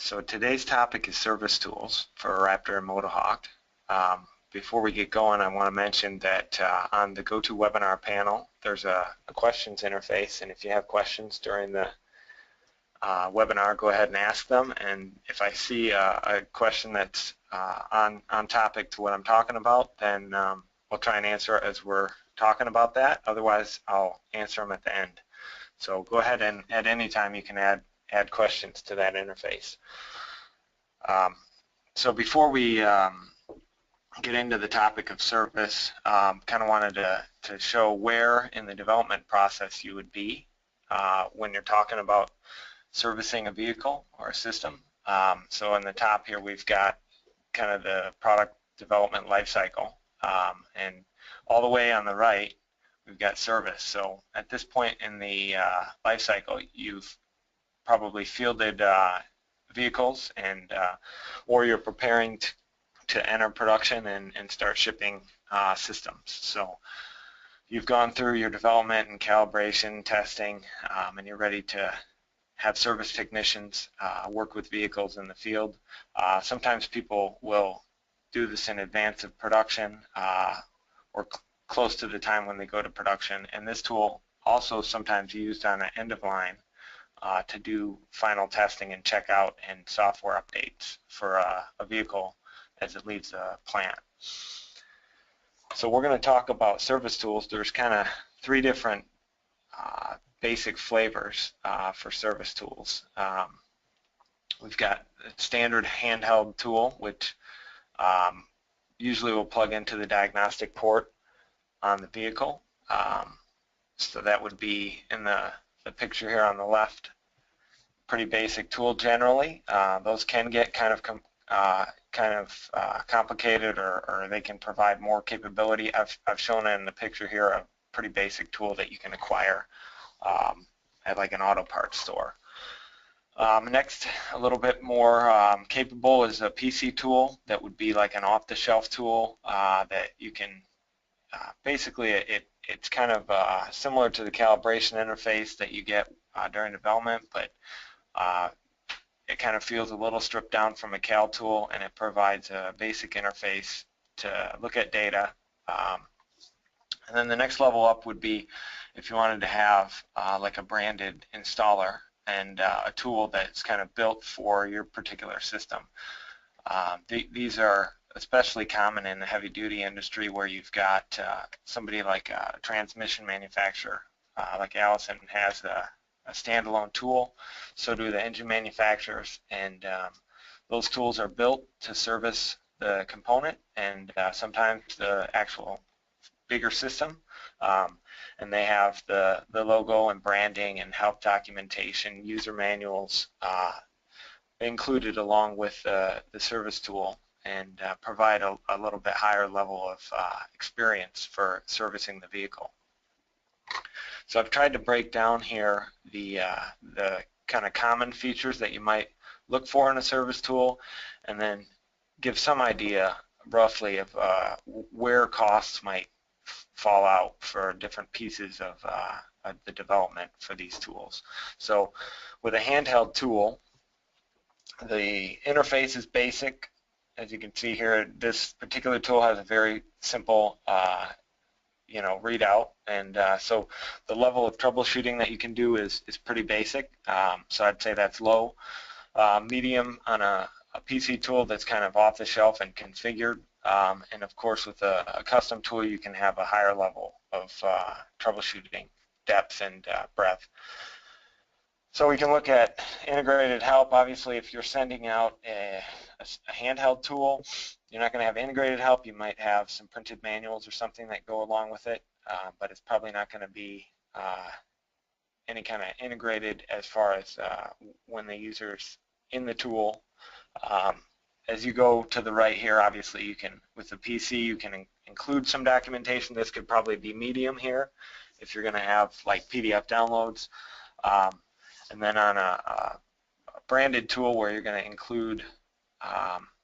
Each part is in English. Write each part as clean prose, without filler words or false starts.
So today's topic is service tools for Raptor and MotoHawk. Before we get going, I want to mention that on the GoToWebinar panel, there's a questions interface, and if you have questions during the webinar, go ahead and ask them. And if I see a question that's on topic to what I'm talking about, then we'll try and answer it as we're talking about that. Otherwise, I'll answer them at the end. So go ahead and at any time you can add questions to that interface. So before we get into the topic of service, kind of wanted to show where in the development process you would be when you're talking about servicing a vehicle or a system. So in the top here we've got kind of the product development life cycle, and all the way on the right we've got service. So at this point in the life cycle, you've probably fielded vehicles and or you're preparing to enter production and start shipping systems. So you've gone through your development and calibration testing, and you're ready to have service technicians work with vehicles in the field. Sometimes people will do this in advance of production or close to the time when they go to production, and this tool also sometimes used on the end of line to do final testing and checkout and software updates for a vehicle as it leaves the plant. So we're going to talk about service tools. There's kind of three different basic flavors for service tools. We've got a standard handheld tool, which usually will plug into the diagnostic port on the vehicle. So that would be in the picture here on the left. Pretty basic tool generally. Those can get kind of complicated, or they can provide more capability. I've shown in the picture here a pretty basic tool that you can acquire at like an auto parts store. Next, a little bit more capable is a PC tool that would be like an off-the-shelf tool that you can basically it's kind of similar to the calibration interface that you get during development, but it kind of feels a little stripped down from a cal tool, and it provides a basic interface to look at data. And then the next level up would be if you wanted to have like a branded installer and a tool that's kind of built for your particular system. These are especially common in the heavy-duty industry, where you've got somebody like a transmission manufacturer, like Allison has a standalone tool. So do the engine manufacturers, and those tools are built to service the component and sometimes the actual bigger system, and they have the logo and branding and help documentation, user manuals included along with the service tool, and provide a little bit higher level of experience for servicing the vehicle. So I've tried to break down here the kind of common features that you might look for in a service tool, and then give some idea roughly of where costs might fall out for different pieces of the development for these tools. So with a handheld tool, the interface is basic. As you can see here, this particular tool has a very simple readout, and so the level of troubleshooting that you can do is pretty basic. So I'd say that's low. Medium on a PC tool that's kind of off the shelf and configured, and of course with a custom tool you can have a higher level of troubleshooting depth and breadth. So we can look at integrated help. Obviously, if you're sending out a handheld tool, you're not going to have integrated help. You might have some printed manuals or something that go along with it, but it's probably not going to be any kind of integrated as far as when the user's in the tool. As you go to the right here, obviously you can, with the PC, you can include some documentation. This could probably be medium here if you're going to have like PDF downloads. And then on a branded tool where you're going to include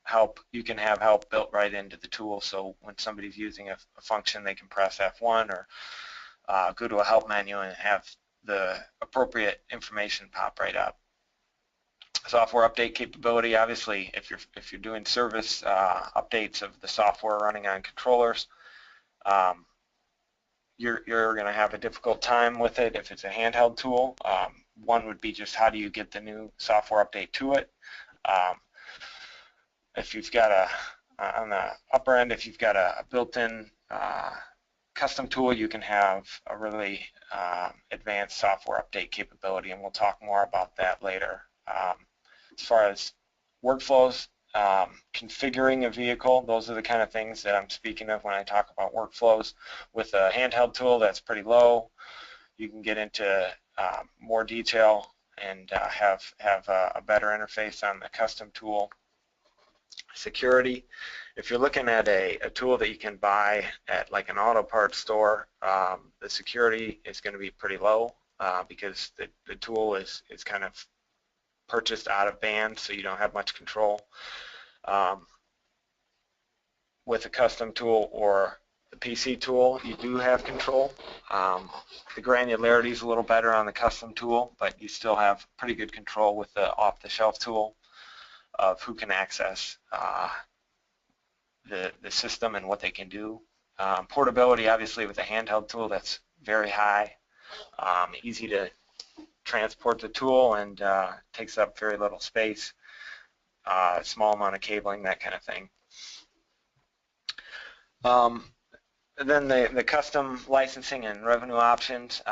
help, you can have help built right into the tool, so when somebody's using a function they can press F1 or go to a help menu and have the appropriate information pop right up. Software update capability, obviously, if you're doing service updates of the software running on controllers, you're going to have a difficult time with it if it's a handheld tool. One would be just how do you get the new software update to it. If you've got on the upper end, if you've got a built-in custom tool, you can have a really advanced software update capability, and we'll talk more about that later. As far as workflows, configuring a vehicle, those are the kind of things that I'm speaking of when I talk about workflows. With a handheld tool, that's pretty low. You can get into more detail and have a better interface on the custom tool. Security, if you're looking at a tool that you can buy at like an auto parts store, the security is going to be pretty low because the tool is kind of purchased out of band, so you don't have much control. With a custom tool or the PC tool, you do have control. The granularity is a little better on the custom tool, but you still have pretty good control with the off-the-shelf tool of who can access the system and what they can do. Portability, obviously, with a handheld tool, that's very high. Easy to transport the tool and takes up very little space. Small amount of cabling, that kind of thing. And then the custom licensing and revenue options.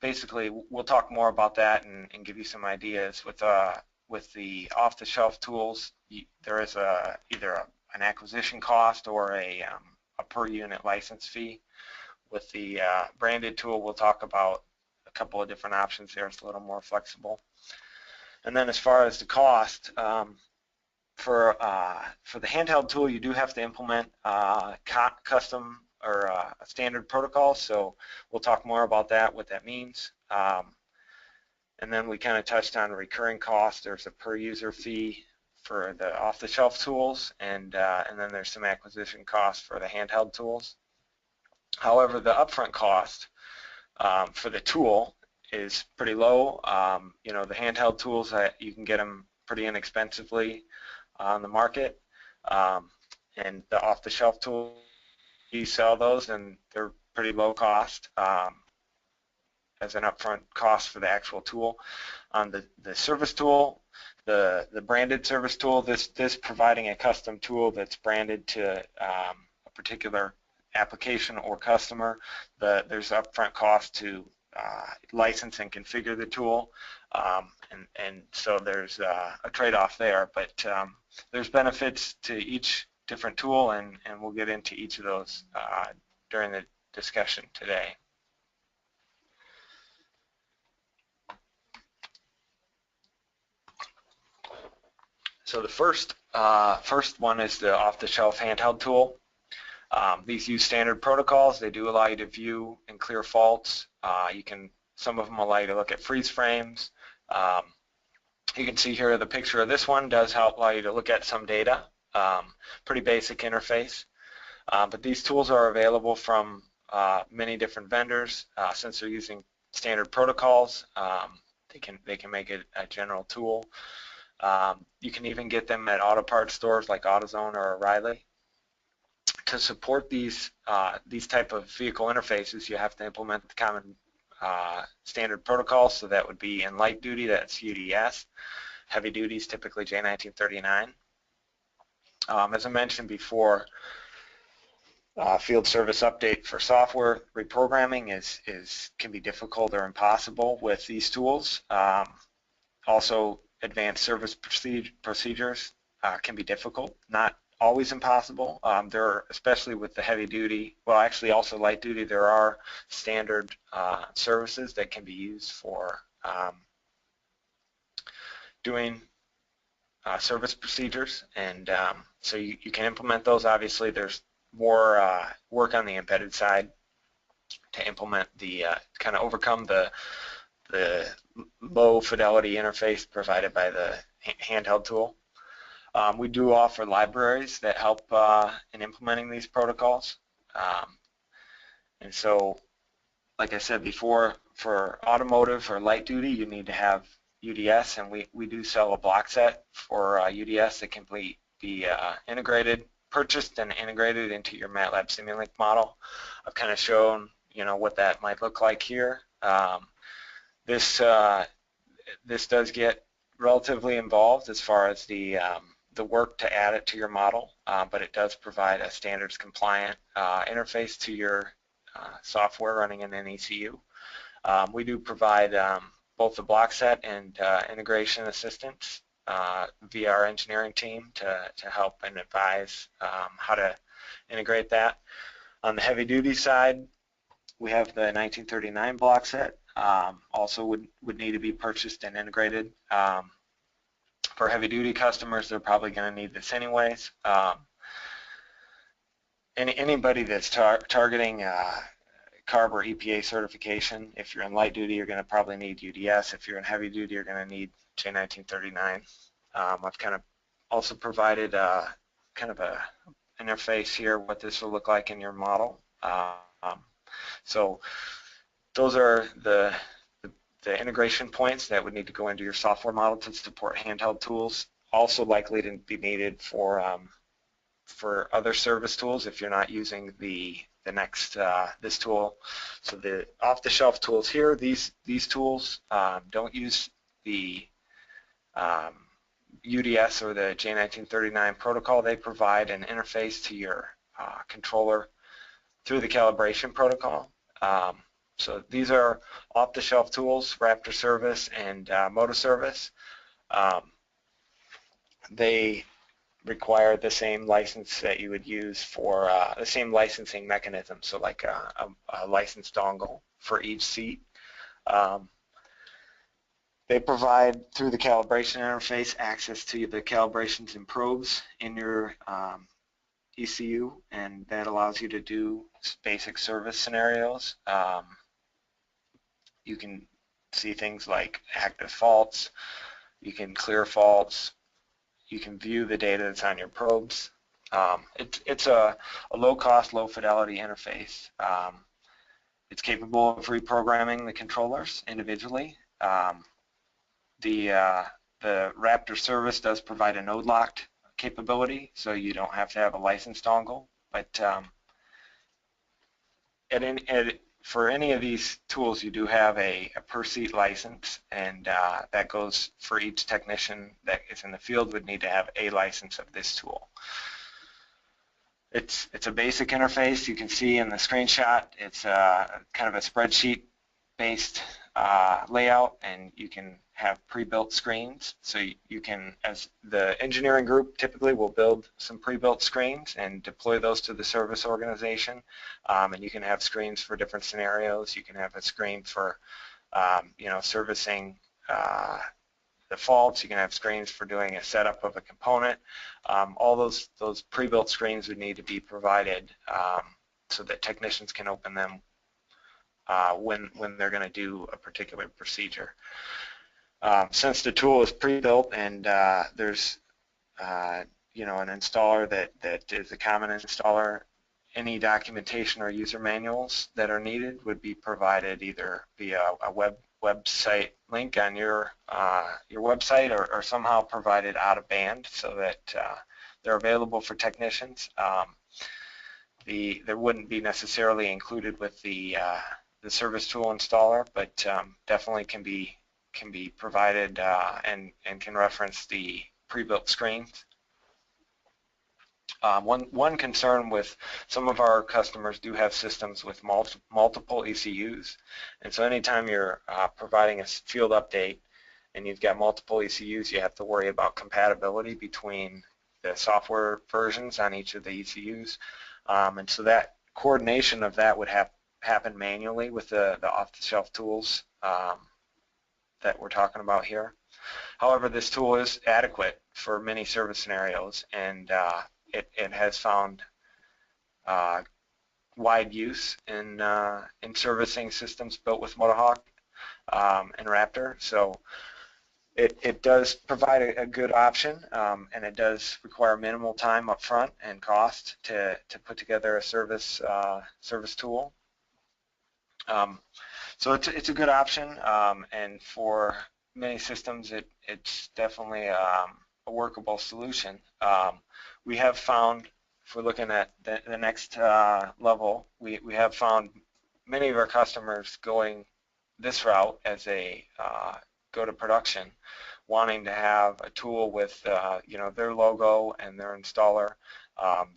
Basically, we'll talk more about that and give you some ideas. With the off-the-shelf tools, there is either an acquisition cost or a per unit license fee. With the branded tool, we'll talk about a couple of different options there. It's a little more flexible. And then as far as the cost, for the handheld tool, you do have to implement custom or standard protocols. So we'll talk more about that, what that means. And then we kind of touched on recurring costs. There's a per user fee for the off-the-shelf tools, and then there's some acquisition costs for the handheld tools. However, the upfront cost for the tool is pretty low. You know, the handheld tools, you can get them pretty inexpensively on the market, and the off-the-shelf tools, you sell those, and they're pretty low cost as an upfront cost for the actual tool. On the service tool, the branded service tool, this providing a custom tool that's branded to a particular application or customer, there's upfront cost to license and configure the tool, and so there's a trade-off there, but there's benefits to each different tool, and we'll get into each of those during the discussion today. So the first one is the off-the-shelf handheld tool. These use standard protocols. They do allow you to view and clear faults. Some of them allow you to look at freeze frames. You can see here the picture of this one does allow you to look at some data. Pretty basic interface. But these tools are available from many different vendors. Since they're using standard protocols, they can make it a general tool. You can even get them at auto parts stores like AutoZone or O'Reilly. To support these type of vehicle interfaces, you have to implement the common standard protocols. So that would be in light duty, that's UDS. Heavy duty is typically J1939. As I mentioned before, field service update for software reprogramming can be difficult or impossible with these tools. Also, advanced service procedures can be difficult, not always impossible. There are, especially with the heavy duty, well actually also light duty, there are standard services that can be used for doing service procedures, and so you can implement those. Obviously there's more work on the embedded side to implement the kind of overcome the low fidelity interface provided by the handheld tool. We do offer libraries that help in implementing these protocols. And so, like I said before, for automotive or light duty, you need to have UDS, and we do sell a block set for UDS that can be integrated, purchased and integrated into your MATLAB Simulink model. I've kind of shown what that might look like here. This does get relatively involved as far as the work to add it to your model, but it does provide a standards compliant interface to your software running in an ECU. We do provide both the block set and integration assistance via our engineering team to help and advise how to integrate that. On the heavy duty side, we have the 1939 block set. Also would need to be purchased and integrated. For heavy duty customers, they're probably going to need this anyways. Anybody that's targeting CARB or EPA certification, if you're in light duty, you're going to probably need UDS. If you're in heavy duty, you're going to need J1939. I've kind of also provided kind of a interface here, what this will look like in your model. So those are the integration points that would need to go into your software model to support handheld tools. Also likely to be needed for other service tools if you're not using the next this tool. So the off-the-shelf tools here, these tools don't use the UDS or the J1939 protocol. They provide an interface to your controller through the calibration protocol. So these are off-the-shelf tools, Raptor Service and Moto Service. They require the same license that you would use for the same licensing mechanism, so like a license dongle for each seat. They provide, through the calibration interface, access to the calibrations and probes in your ECU, and that allows you to do basic service scenarios. You can see things like active faults, you can clear faults, you can view the data that's on your probes. It's a low-cost, low-fidelity interface. It's capable of reprogramming the controllers individually. The Raptor service does provide a node-locked capability, so you don't have to have a license dongle. But for any of these tools, you do have a per-seat license, and that goes for each technician that is in the field would need to have a license of this tool. It's a basic interface. You can see in the screenshot, it's kind of a spreadsheet-based layout, and you can have pre-built screens. So you can, as the engineering group typically will build some pre-built screens and deploy those to the service organization, and you can have screens for different scenarios. You can have a screen for servicing the faults. You can have screens for doing a setup of a component. All those pre-built screens would need to be provided so that technicians can open them when they're going to do a particular procedure. Since the tool is pre-built and there's an installer that is a common installer, any documentation or user manuals that are needed would be provided either via a website link on your website or somehow provided out of band so that they're available for technicians. There wouldn't be necessarily included with the service tool installer, but definitely can be provided and can reference the pre-built screens. One concern with some of our customers do have systems with multiple ECUs, and so anytime you're providing a field update and you've got multiple ECUs, you have to worry about compatibility between the software versions on each of the ECUs, and so that coordination of that would happen manually with the off-the-shelf tools that we're talking about here. However, this tool is adequate for many service scenarios, and it has found wide use in servicing systems built with MotoHawk and Raptor. So it does provide a good option, and it does require minimal time up front and cost to put together a service tool. So it's a good option, and for many systems, it's definitely a workable solution. We have found, if we're looking at the next level, we have found many of our customers going this route as a go to production, wanting to have a tool with their logo and their installer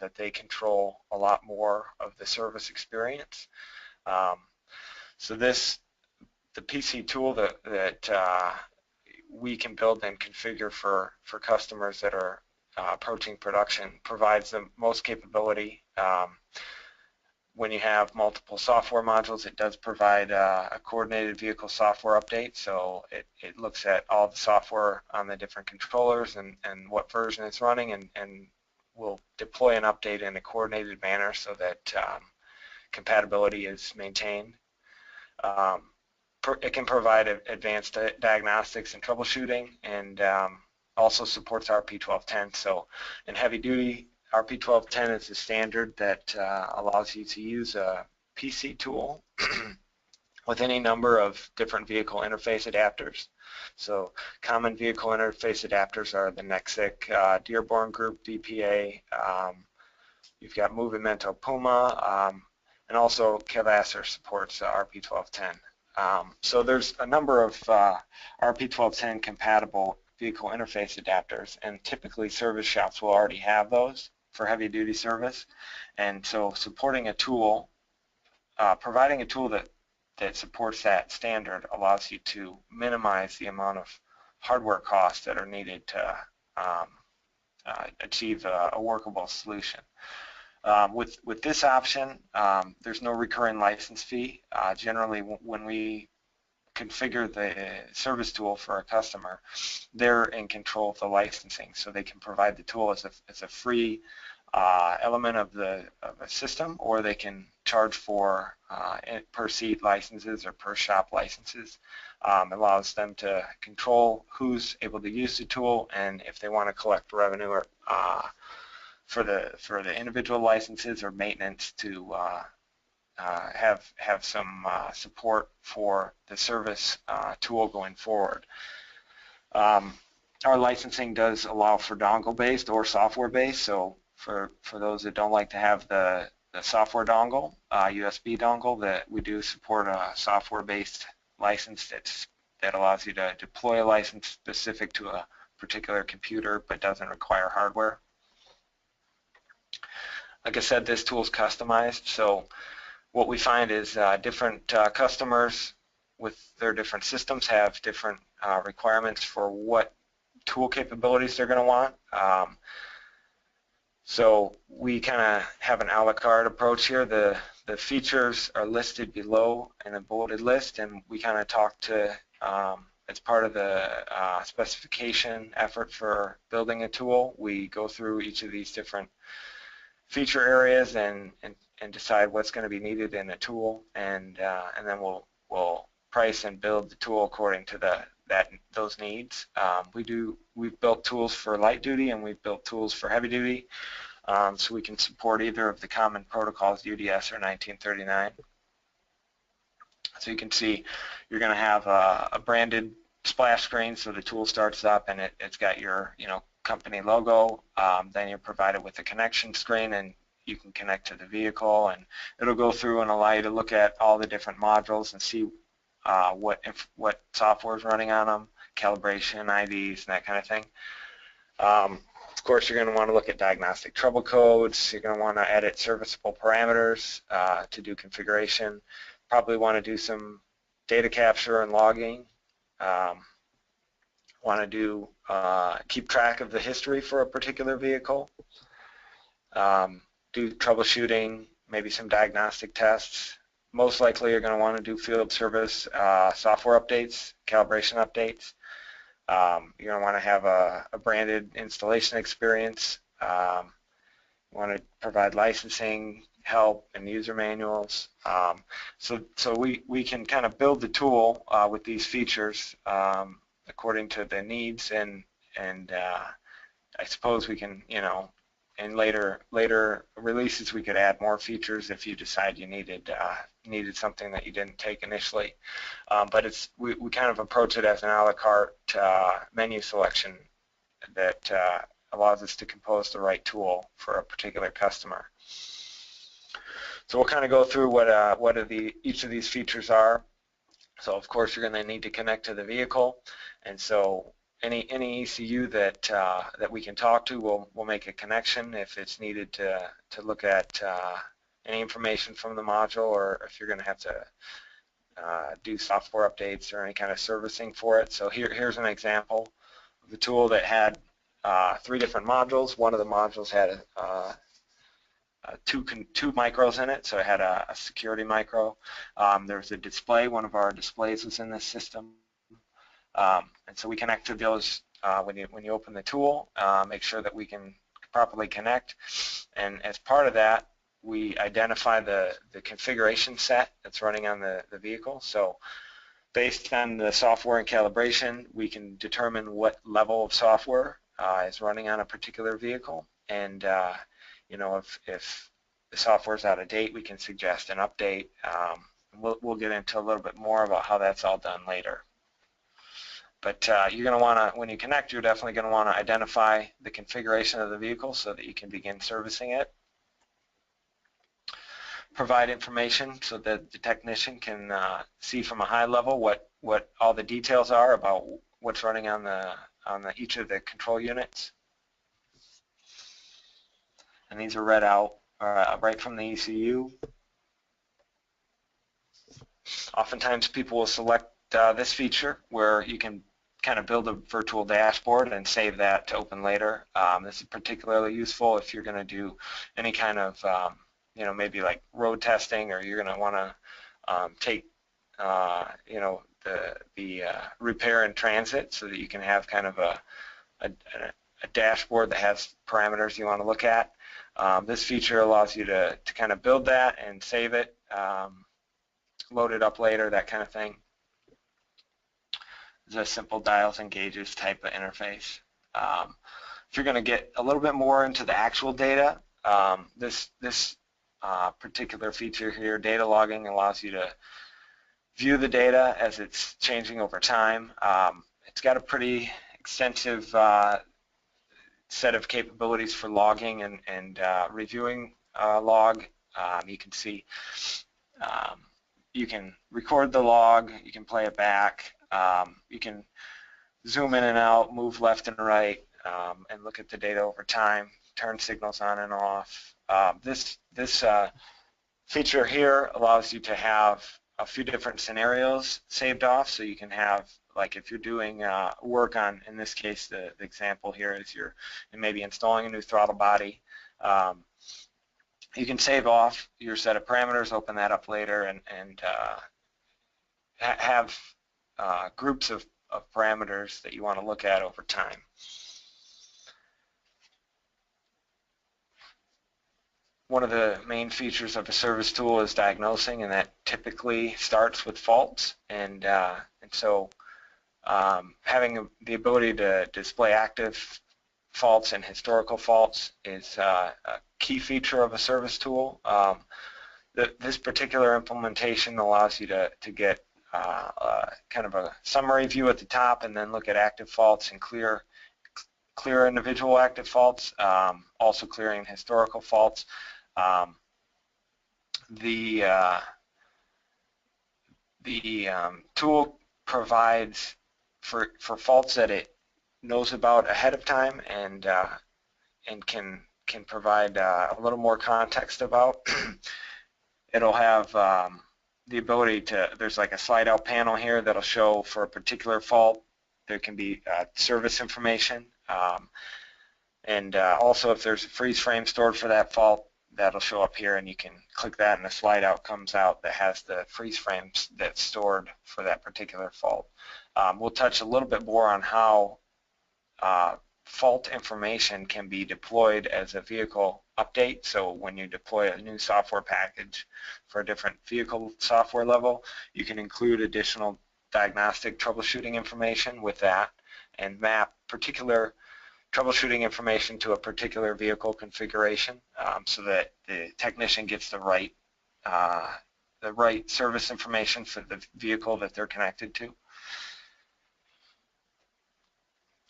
that they control a lot more of the service experience. So the PC tool that we can build and configure for customers that are approaching production provides the most capability. When you have multiple software modules, it does provide a coordinated vehicle software update, so it looks at all the software on the different controllers and what version it's running, and will deploy an update in a coordinated manner so that compatibility is maintained. It can provide advanced diagnostics and troubleshooting, and also supports RP1210. So in heavy duty, RP1210 is the standard that allows you to use a PC tool with any number of different vehicle interface adapters. So common vehicle interface adapters are the Nexic, Dearborn Group, DPA, you've got Movimento Puma, and also Kevasser supports RP1210. So there's a number of RP1210 compatible vehicle interface adapters, and typically service shops will already have those for heavy duty service. And so supporting a tool, providing a tool that supports that standard allows you to minimize the amount of hardware costs that are needed to achieve a workable solution. With this option, there's no recurring license fee. Generally, when we configure the service tool for a customer, they're in control of the licensing, so they can provide the tool as a free element of a system, or they can charge for per seat licenses or per shop licenses. Allows them to control who's able to use the tool, and if they want to collect revenue or for the individual licenses or maintenance to have some support for the service tool going forward. Our licensing does allow for dongle-based or software-based, so for those that don't like to have the software dongle, USB dongle, that we do support a software-based license that allows you to deploy a license specific to a particular computer but doesn't require hardware. Like I said, this tool is customized, so what we find is different customers with their different systems have different requirements for what tool capabilities they're going to want. So we kind of have an a la carte approach here. The features are listed below in a bulleted list, and we kind of talk to, as part of the specification effort for building a tool, we go through each of these different feature areas and decide what's going to be needed in a tool, and then we'll price and build the tool according to those needs. We've built tools for light duty and we've built tools for heavy duty, so we can support either of the common protocols, UDS or 1939. So you can see you're going to have a branded splash screen, so the tool starts up and it's got your company logo. Then you're provided with a connection screen, and you can connect to the vehicle, and it'll go through and allow you to look at all the different modules and see what software is running on them, calibration, IDs, and that kind of thing. Of course, you're going to want to look at diagnostic trouble codes. You're going to want to edit serviceable parameters to do configuration. Probably want to do some data capture and logging. Want to do keep track of the history for a particular vehicle. Do troubleshooting, maybe some diagnostic tests. Most likely you're going to want to do field service software updates, calibration updates. You're going to want to have a branded installation experience. You want to provide licensing help and user manuals. So we can kind of build the tool with these features according to the needs, and I suppose we can in later releases we could add more features if you decide you needed something that you didn't take initially. But we kind of approach it as an a la carte menu selection that allows us to compose the right tool for a particular customer. So we'll kind of go through what each of these features are. So of course you're going to need to connect to the vehicle, and so any ECU that we can talk to, we'll make a connection if it's needed to look at any information from the module, or if you're going to have to do software updates or any kind of servicing for it. So here's an example of a tool that had 3 different modules. One of the modules had two micros in it, so it had a security micro. There was a display. One of our displays was in this system, and so we connect to those when you open the tool. Make sure that we can properly connect, and as part of that, we identify the configuration set that's running on the vehicle. So based on the software and calibration, we can determine what level of software is running on a particular vehicle, and you know, if the software is out of date, we can suggest an update. We'll get into a little bit more about how that's all done later. But you're going to want to, when you connect, you're definitely going to want to identify the configuration of the vehicle so that you can begin servicing it. Provide information so that the technician can see from a high level what all the details are about what's running on each of the control units. And these are read out right from the ECU. Oftentimes people will select this feature where you can kind of build a virtual dashboard and save that to open later. This is particularly useful if you're going to do any kind of, you know, maybe like road testing, or you're going to want to take, you know, the repair in transit, so that you can have kind of a dashboard that has parameters you want to look at. This feature allows you to kind of build that and save it, load it up later, that kind of thing. It's a simple dials and gauges type of interface. If you're going to get a little bit more into the actual data, this particular feature here, data logging, allows you to view the data as it's changing over time. It's got a pretty extensive set of capabilities for logging and reviewing log. You can see, you can record the log, you can play it back, you can zoom in and out, move left and right, and look at the data over time, turn signals on and off. This feature here allows you to have a few different scenarios saved off, so you can have, like, if you're doing work on, in this case, the example here is you're maybe installing a new throttle body. You can save off your set of parameters, open that up later, and have groups of parameters that you want to look at over time. One of the main features of a service tool is diagnosing, and that typically starts with faults. And so having the ability to display active faults and historical faults is a key feature of a service tool. This particular implementation allows you to get kind of a summary view at the top, and then look at active faults and clear individual active faults, also clearing historical faults. The tool provides for faults that it knows about ahead of time, and can provide a little more context about. It'll have the ability to, there's like a slide out panel here that'll show for a particular fault. There can be service information, and also if there's a freeze frame stored for that fault, that'll show up here, and you can click that and a slide out comes out that has the freeze frames that's stored for that particular fault. We'll touch a little bit more on how fault information can be deployed as a vehicle update. So when you deploy a new software package for a different vehicle software level, you can include additional diagnostic troubleshooting information with that, and map particular troubleshooting information to a particular vehicle configuration so that the technician gets the right service information for the vehicle that they're connected to.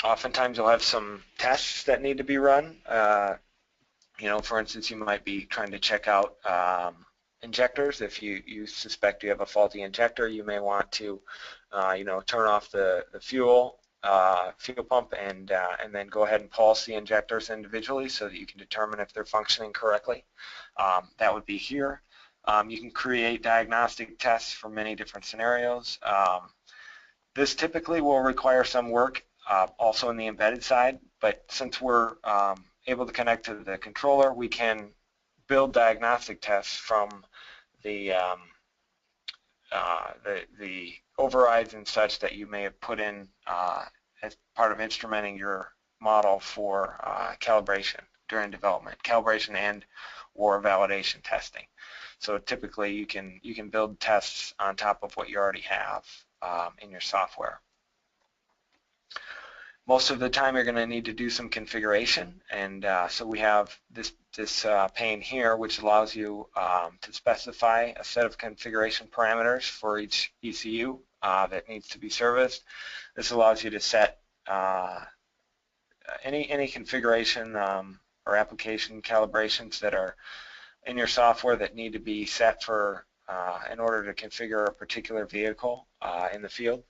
Oftentimes you'll have some tests that need to be run. You know, for instance, you might be trying to check out injectors. If you suspect you have a faulty injector, you may want to, you know, turn off the fuel pump and then go ahead and pulse the injectors individually so that you can determine if they're functioning correctly. That would be here. You can create diagnostic tests for many different scenarios. This typically will require some work also in the embedded side, but since we're able to connect to the controller, we can build diagnostic tests from the overrides and such that you may have put in as part of instrumenting your model for calibration during development, calibration and or validation testing. So typically you can build tests on top of what you already have in your software. Most of the time you're going to need to do some configuration, and so we have this pane here which allows you to specify a set of configuration parameters for each ECU that needs to be serviced. This allows you to set any configuration or application calibrations that are in your software that need to be set for in order to configure a particular vehicle in the field.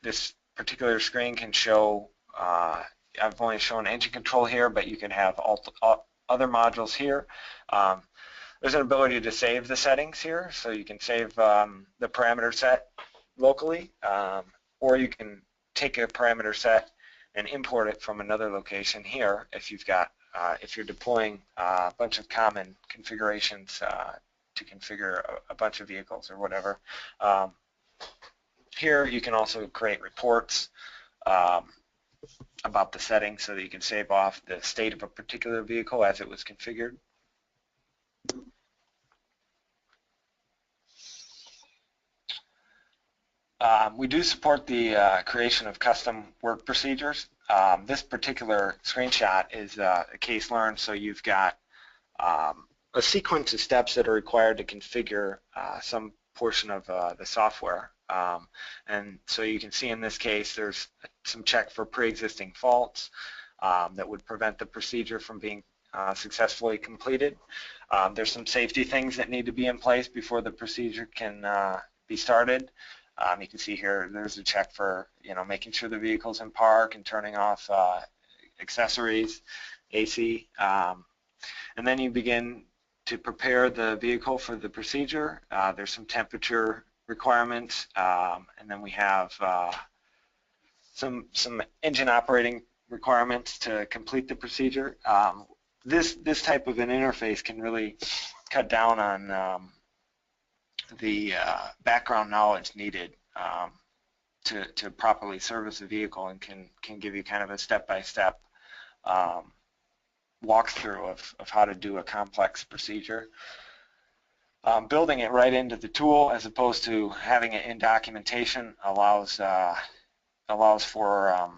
This particular screen can show, I've only shown engine control here, but you can have other modules here. There's an ability to save the settings here, so you can save the parameter set locally, or you can take a parameter set and import it from another location here if you've got if you're deploying a bunch of common configurations to configure a bunch of vehicles or whatever. Here you can also create reports about the settings so that you can save off the state of a particular vehicle as it was configured. We do support the creation of custom work procedures. This particular screenshot is a case learned, so you've got a sequence of steps that are required to configure some portion of the software. And so you can see in this case there's some check for pre-existing faults that would prevent the procedure from being successfully completed. There's some safety things that need to be in place before the procedure can be started. You can see here there's a check for making sure the vehicle's in park and turning off accessories, AC, and then you begin to prepare the vehicle for the procedure. There's some temperature requirements, and then we have some engine operating requirements to complete the procedure. This type of an interface can really cut down on the background knowledge needed to properly service a vehicle, and can give you kind of a step-by-step walkthrough of how to do a complex procedure. Building it right into the tool as opposed to having it in documentation allows for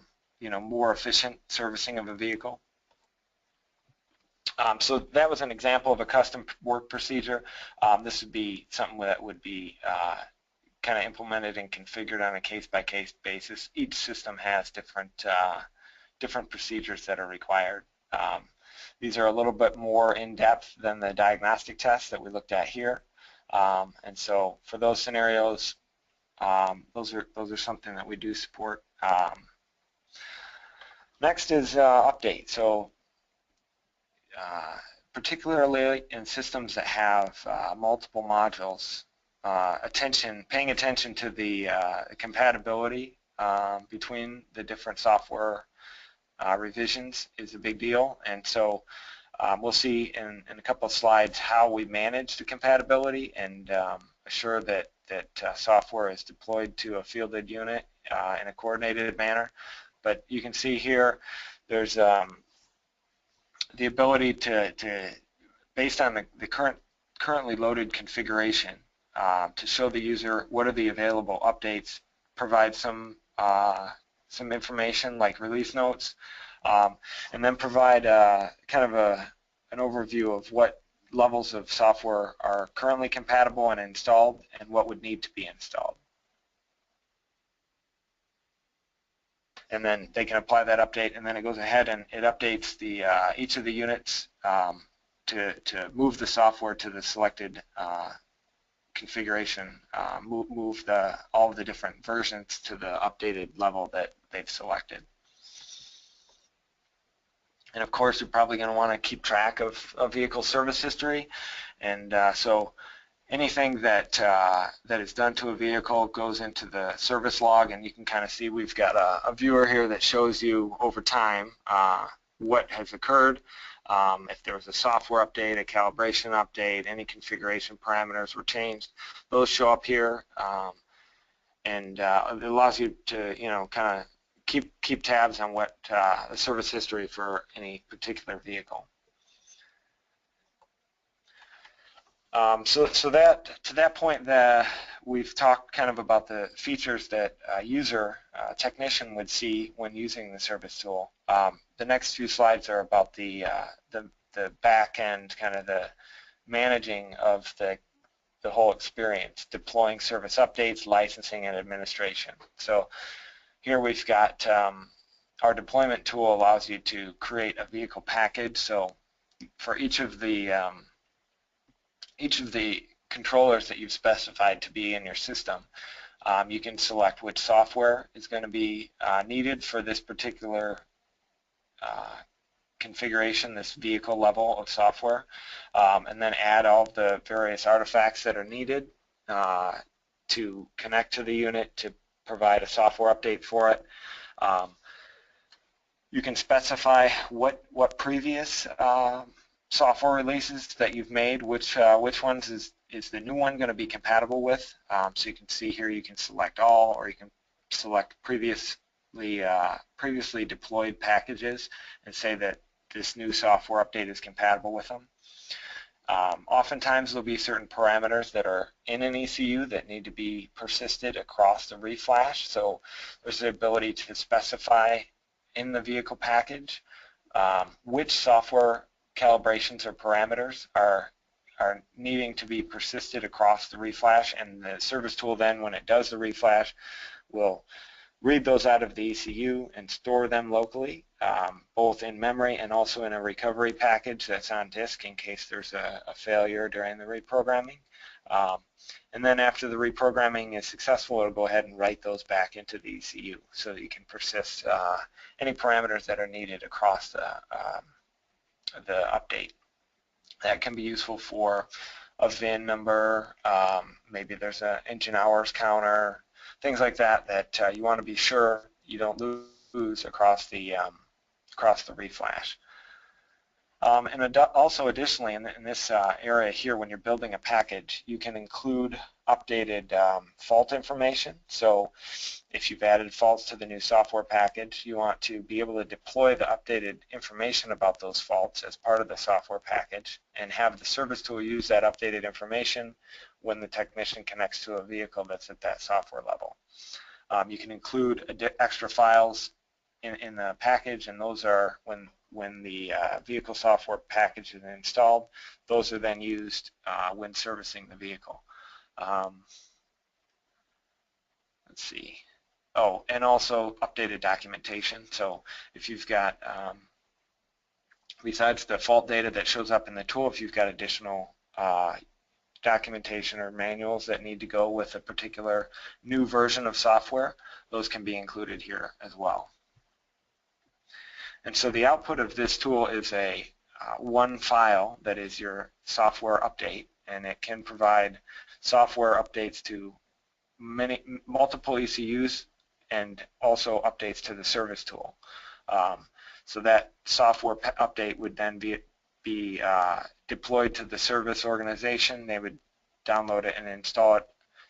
more efficient servicing of a vehicle. So that was an example of a custom work procedure. This would be something that would be kind of implemented and configured on a case-by-case basis. Each system has different procedures that are required. These are a little bit more in-depth than the diagnostic tests that we looked at here, and so for those scenarios, those are something that we do support. Next is update. So particularly in systems that have multiple modules, paying attention to the compatibility between the different software revisions is a big deal, and so we'll see in a couple of slides how we manage the compatibility and assure that software is deployed to a fielded unit in a coordinated manner. But you can see here there's the ability to based on the currently loaded configuration, to show the user what are the available updates, provide some some information like release notes, and then provide kind of an overview of what levels of software are currently compatible and installed and what would need to be installed. And then they can apply that update, and then it goes ahead and it updates the each of the units to move the software to the selected configuration, move all of the different versions to the updated level that they've selected. And of course, you're probably going to want to keep track of vehicle service history, and so anything that is done to a vehicle goes into the service log, and you can kind of see we've got a viewer here that shows you over time what has occurred. If there was a software update, a calibration update, any configuration parameters were changed, those show up here, and it allows you to kind of keep tabs on what the service history for any particular vehicle. So that to that point, we've talked kind of about the features that a technician would see when using the service tool. The next few slides are about the back end, kind of the managing of the whole experience, deploying service updates, licensing, and administration. So here we've got our deployment tool allows you to create a vehicle package. So for each of the controllers that you've specified to be in your system, you can select which software is going to be needed for this particular configuration, this vehicle level of software, and then add all of the various artifacts that are needed to connect to the unit to provide a software update for it. You can specify what previous software releases that you've made, which ones is the new one going to be compatible with. So you can see here you can select all, or you can select previously deployed packages and say that this new software update is compatible with them. Oftentimes there'll be certain parameters that are in an ECU that need to be persisted across the reflash. So there's the ability to specify in the vehicle package which software calibrations or parameters are needing to be persisted across the reflash, and the service tool then, when it does the reflash, will read those out of the ECU and store them locally, both in memory and also in a recovery package that's on disk in case there's a failure during the reprogramming. And then after the reprogramming is successful, it'll go ahead and write those back into the ECU so that you can persist any parameters that are needed across the update. That can be useful for a VIN number, maybe there's an engine hours counter, things like that you want to be sure you don't lose across the reflash. And also additionally in this area here, when you're building a package, you can include updated fault information. So if you've added faults to the new software package, you want to be able to deploy the updated information about those faults as part of the software package and have the service tool use that updated information when the technician connects to a vehicle that's at that software level. You can include extra files in the package, and those are when the vehicle software package is installed, those are then used when servicing the vehicle. Let's see. Oh, and also updated documentation. So if you've got, besides the fault data that shows up in the tool, if you've got additional documentation or manuals that need to go with a particular new version of software, those can be included here as well. And so the output of this tool is a one file that is your software update, and it can provide software updates to multiple ECUs and also updates to the service tool. So that software update would then be deployed to the service organization. They would download it and install it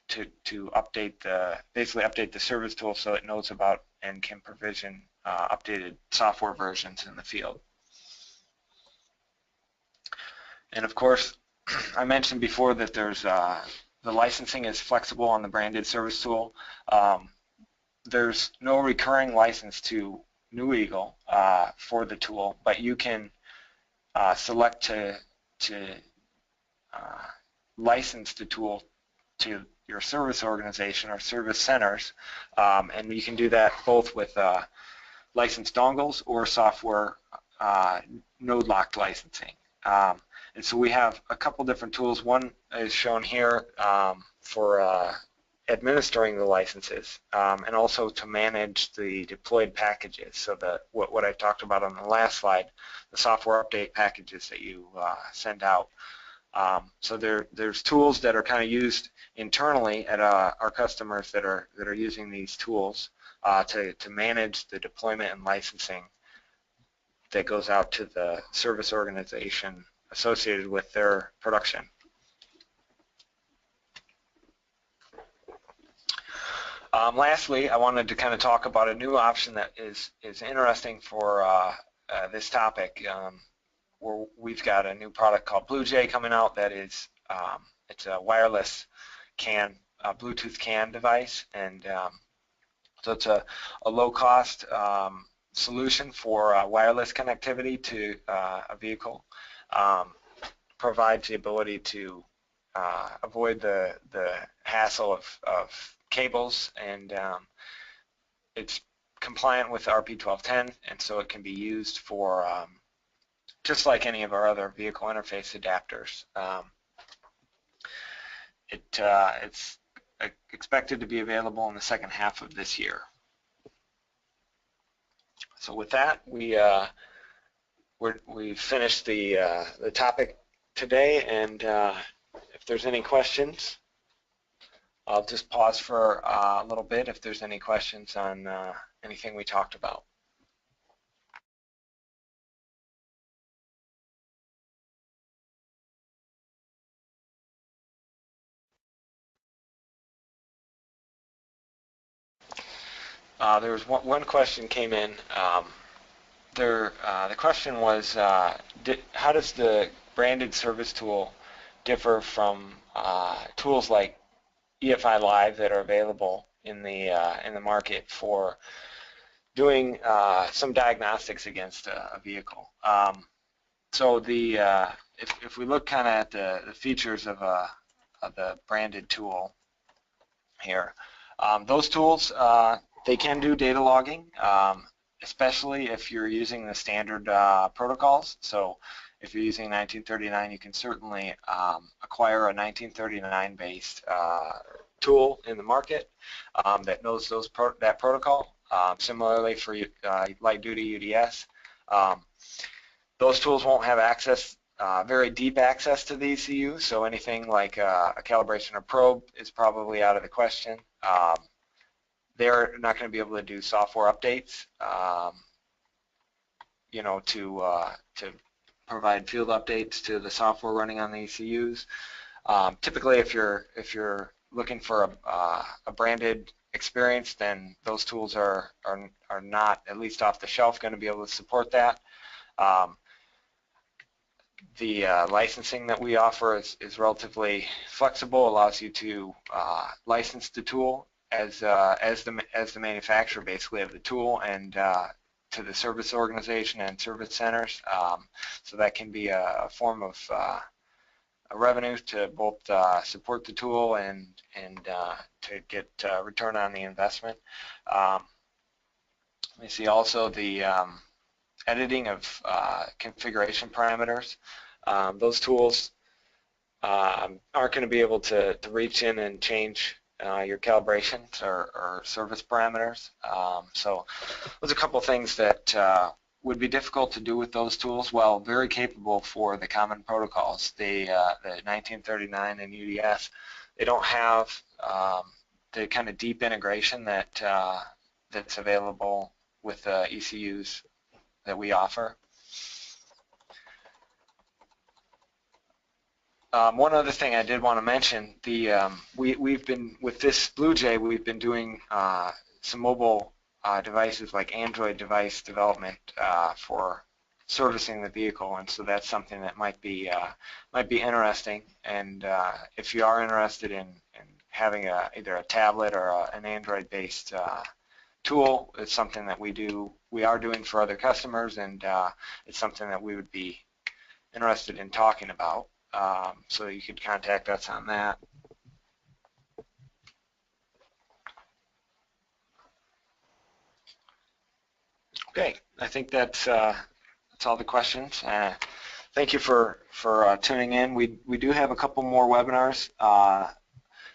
to basically update the service tool so it knows about and can provision updated software versions in the field. And of course, I mentioned before that there's the licensing is flexible on the branded service tool. there's no recurring license to New Eagle for the tool, but you can select to license the tool to your service organization or service centers, and you can do that both with licensed dongles or software node locked licensing. And so we have a couple different tools. One is shown here for administering the licenses and also to manage the deployed packages. So what I talked about on the last slide, the software update packages that you send out. So there's tools that are kind of used internally at our customers that are using these tools to manage the deployment and licensing that goes out to the service organization associated with their production. Lastly, I wanted to kind of talk about a new option that is interesting for this topic. Where we've got a new product called BlueJ coming out that is it's a wireless CAN, Bluetooth CAN device, and so it's a low-cost solution for wireless connectivity to a vehicle. Provides the ability to avoid the hassle of cables, and it's compliant with RP1210, and so it can be used for just like any of our other vehicle interface adapters. It's expected to be available in the second half of this year. So with that, we've finished the topic today, and if there's any questions, I'll just pause for a little bit if there's any questions on anything we talked about. There was one question came in. The question was, how does the branded service tool differ from tools like EFI Live that are available in the market for doing some diagnostics against a vehicle? So if we look kind of at the features of the branded tool here, those tools they can do data logging, especially if you're using the standard protocols. So if you're using 1939, you can certainly acquire a 1939 based tool in the market that knows that protocol. Similarly for light duty UDS, those tools won't have access, very deep access to the ECU, so anything like a calibration or probe is probably out of the question. They're not going to be able to do software updates, to provide field updates to the software running on the ECUs. Typically, if you're looking for a branded experience, then those tools are not, at least off the shelf, going to be able to support that. The licensing that we offer is relatively flexible, allows you to license the tool as the manufacturer basically of the tool, and to the service organization and service centers. So that can be a form of a revenue to both support the tool and to get return on the investment. Let me see also the editing of configuration parameters. Those tools aren't going to be able to reach in and change your calibrations or service parameters. So there's a couple things that would be difficult to do with those tools, while very capable for the common protocols. The 1939 and UDS, they don't have the kind of deep integration that that's available with ECUs that we offer. One other thing I did want to mention, we've been, with this BlueJ, we've been doing some mobile devices like Android device development for servicing the vehicle, and so that's something that might be interesting. And if you are interested in having either a tablet or an Android-based tool. It's something that we are doing for other customers, and it's something that we would be interested in talking about. So you could contact us on that. Okay, I think that's all the questions. Thank you for tuning in. We do have a couple more webinars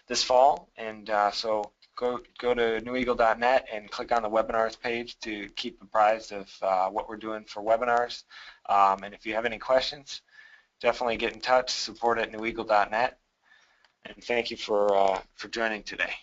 this fall, and so go to neweagle.net and click on the webinars page to keep apprised of what we're doing for webinars. And if you have any questions, definitely get in touch. Support at neweagle.net. And thank you for joining today.